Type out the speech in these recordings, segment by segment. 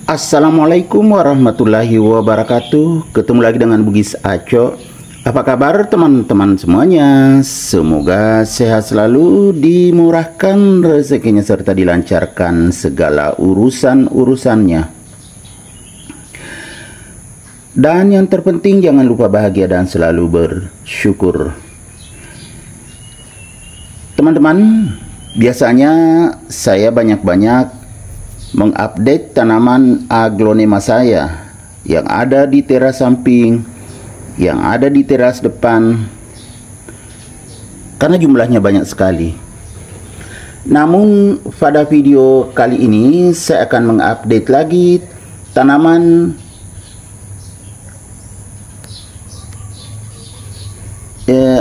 Assalamualaikum warahmatullahi wabarakatuh. Ketemu lagi dengan Bugis Aco. Apa kabar teman-teman semuanya? Semoga sehat selalu, dimurahkan rezekinya serta dilancarkan segala urusan-urusannya. Dan yang terpenting jangan lupa bahagia dan selalu bersyukur. Teman-teman, biasanya saya banyak-banyak mengupdate tanaman aglonema saya yang ada di teras samping, yang ada di teras depan, karena jumlahnya banyak sekali. Namun pada video kali ini saya akan mengupdate lagi tanaman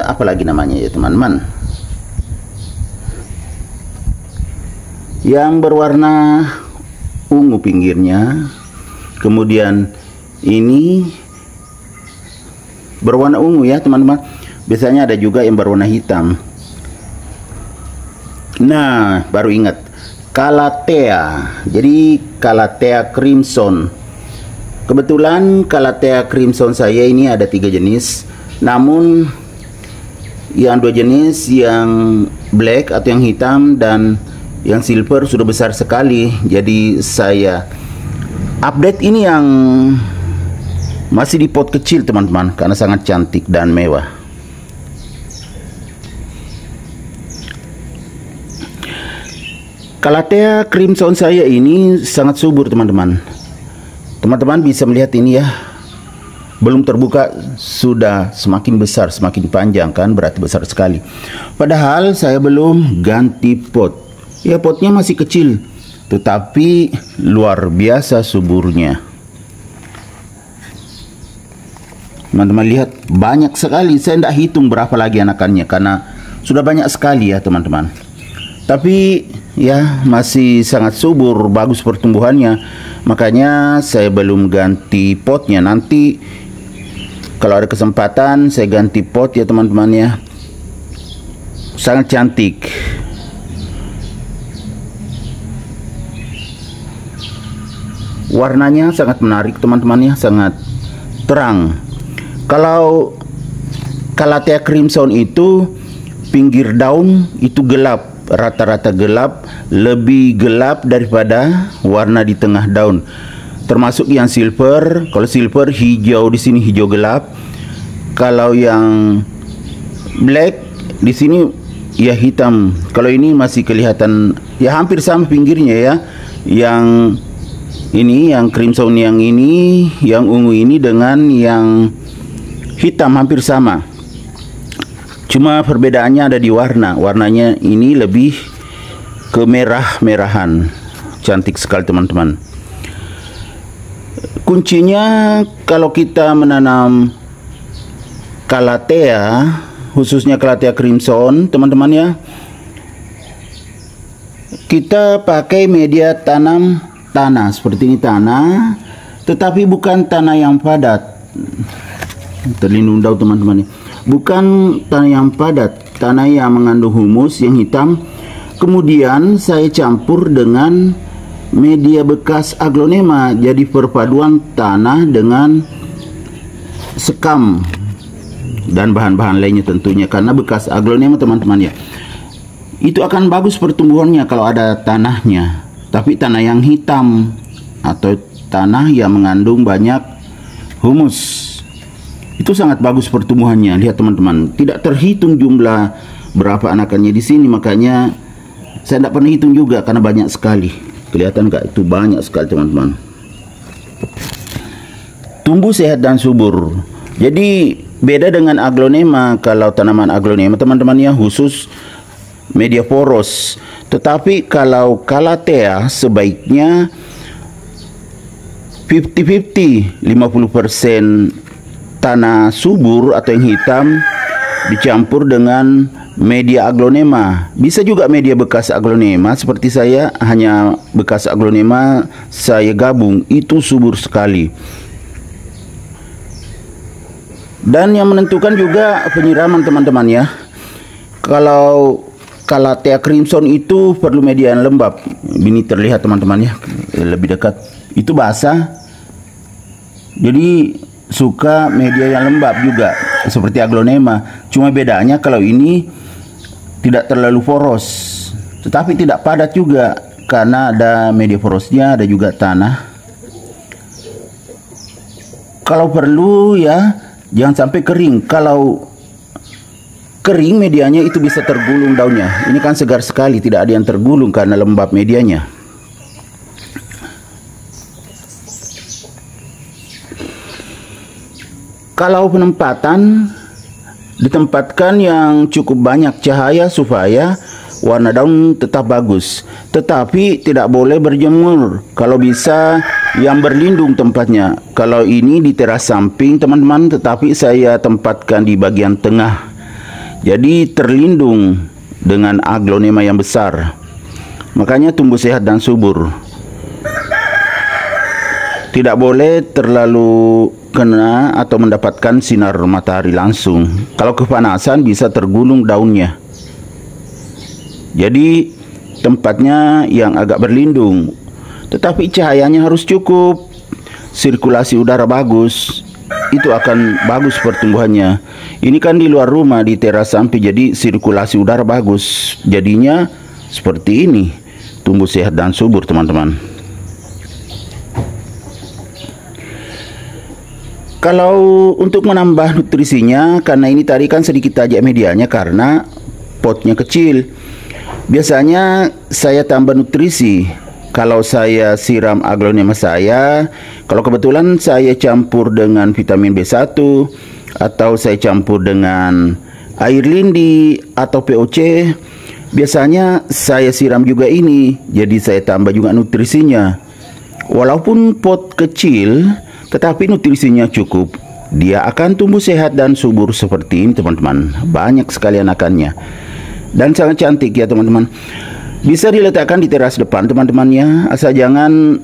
apa lagi namanya ya teman-teman, yang berwarna ungu pinggirnya, kemudian ini berwarna ungu ya teman-teman. Biasanya ada juga yang berwarna hitam. Nah, baru ingat, Calathea. Jadi Calathea crimson. Kebetulan Calathea crimson saya ini ada 3 jenis. Namun yang 2 jenis, yang black atau yang hitam dan yang silver sudah besar sekali. Jadi saya update ini yang masih di pot kecil teman-teman, karena sangat cantik dan mewah. Calathea crimson saya ini sangat subur teman-teman. Teman-teman bisa melihat ini ya, belum terbuka sudah semakin besar, semakin panjang kan, berarti besar sekali. Padahal saya belum ganti pot. Ya, potnya masih kecil, tetapi luar biasa suburnya. Teman-teman lihat, banyak sekali. Saya tidak hitung berapa lagi anakannya karena sudah banyak sekali ya teman-teman. Tapi ya masih sangat subur, bagus pertumbuhannya. Makanya saya belum ganti potnya. Nanti kalau ada kesempatan saya ganti pot ya teman-teman ya. Sangat cantik. Warnanya sangat menarik teman-teman ya, sangat terang. Kalau Calathea crimson itu pinggir daun itu gelap, rata-rata gelap, lebih gelap daripada warna di tengah daun. Termasuk yang silver. Kalau silver hijau, di sini hijau gelap. Kalau yang black di sini ya hitam. Kalau ini masih kelihatan ya hampir sama pinggirnya ya. Yang ini, yang crimson yang ini, yang ungu ini dengan yang hitam hampir sama. Cuma perbedaannya ada di warna. Warnanya ini lebih ke merah-merahan. Cantik sekali teman-teman. Kuncinya kalau kita menanam Calathea, khususnya Calathea crimson teman-teman ya, kita pakai media tanam tanah seperti ini, tanah tetapi bukan tanah yang padat, terlindung daun teman-teman, bukan tanah yang padat, tanah yang mengandung humus yang hitam. Kemudian saya campur dengan media bekas aglonema, jadi perpaduan tanah dengan sekam dan bahan-bahan lainnya tentunya, karena bekas aglonema teman-teman ya, itu akan bagus pertumbuhannya kalau ada tanahnya. Tapi tanah yang hitam atau tanah yang mengandung banyak humus itu sangat bagus pertumbuhannya. Lihat teman-teman, tidak terhitung jumlah berapa anakannya di sini, makanya saya tidak pernah hitung juga karena banyak sekali. Kelihatan nggak? Itu banyak sekali teman-teman. Tumbuh sehat dan subur. Jadi beda dengan aglonema. Kalau tanaman aglonema teman-teman ya, khusus media poros. Tetapi kalau Calathea sebaiknya 50-50, 50% tanah subur atau yang hitam dicampur dengan media aglonema. Bisa juga media bekas aglonema seperti saya, hanya bekas aglonema saya gabung, itu subur sekali. Dan yang menentukan juga penyiraman teman-teman ya. Kalau Calathea crimson itu perlu media yang lembab. Ini terlihat teman-teman ya, lebih dekat. itu basah. Jadi suka media yang lembab juga seperti aglonema. Cuma bedanya kalau ini tidak terlalu poros, tetapi tidak padat juga karena ada media porosnya, ada juga tanah. Kalau perlu ya jangan sampai kering. Kalau kering medianya itu bisa tergulung daunnya. Ini kan segar sekali, tidak ada yang tergulung karena lembab medianya. Kalau penempatan, ditempatkan yang cukup banyak cahaya supaya warna daun tetap bagus. Tetapi tidak boleh berjemur. Kalau bisa yang berlindung tempatnya. Kalau ini di teras samping teman-teman, tetapi saya tempatkan di bagian tengah. Jadi terlindung dengan aglonema yang besar. Makanya tumbuh sehat dan subur. Tidak boleh terlalu kena atau mendapatkan sinar matahari langsung. Kalau kepanasan bisa tergulung daunnya. Jadi tempatnya yang agak berlindung. Tetapi cahayanya harus cukup. Sirkulasi udara bagus. Itu akan bagus pertumbuhannya. Ini kan di luar rumah, di teras samping, jadi sirkulasi udara bagus. Jadinya seperti ini. Tumbuh sehat dan subur teman-teman. Kalau untuk menambah nutrisinya, karena ini tadi kan sedikit tajam medianya karena potnya kecil. Biasanya saya tambah nutrisi. Kalau saya siram aglonema saya, kalau kebetulan saya campur dengan vitamin B1 atau saya campur dengan air lindi atau POC, biasanya saya siram juga ini. Jadi saya tambah juga nutrisinya. Walaupun pot kecil, tetapi nutrisinya cukup. Dia akan tumbuh sehat dan subur seperti ini teman-teman. Banyak sekali anakannya. Dan sangat cantik ya teman-teman. Bisa diletakkan di teras depan teman-temannya. Asal jangan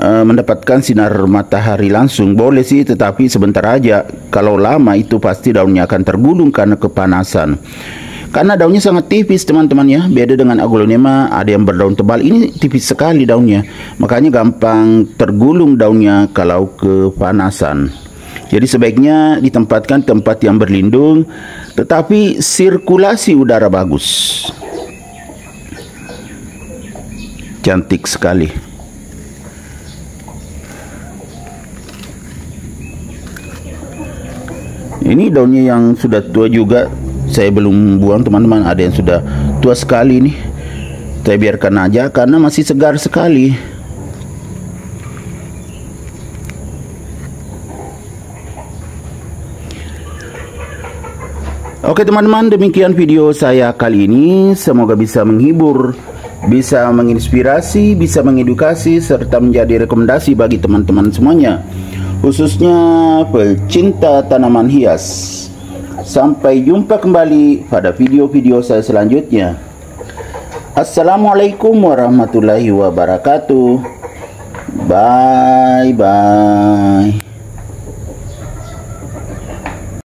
mendapatkan sinar matahari langsung. Boleh sih, tetapi sebentar aja. Kalau lama itu pasti daunnya akan tergulung karena kepanasan. Karena daunnya sangat tipis teman-teman ya. Beda dengan aglonema, ada yang berdaun tebal. Ini tipis sekali daunnya. Makanya gampang tergulung daunnya kalau kepanasan. Jadi sebaiknya ditempatkan tempat yang berlindung, tetapi sirkulasi udara bagus. Cantik sekali. Ini daunnya yang sudah tua juga. Saya belum buang teman-teman. Ada yang sudah tua sekali nih. Saya biarkan aja karena masih segar sekali. Oke teman-teman, demikian video saya kali ini. Semoga bisa menghibur, bisa menginspirasi, bisa mengedukasi, serta menjadi rekomendasi bagi teman-teman semuanya, khususnya pecinta tanaman hias. Sampai jumpa kembali pada video-video saya selanjutnya. Assalamualaikum warahmatullahi wabarakatuh. Bye-bye.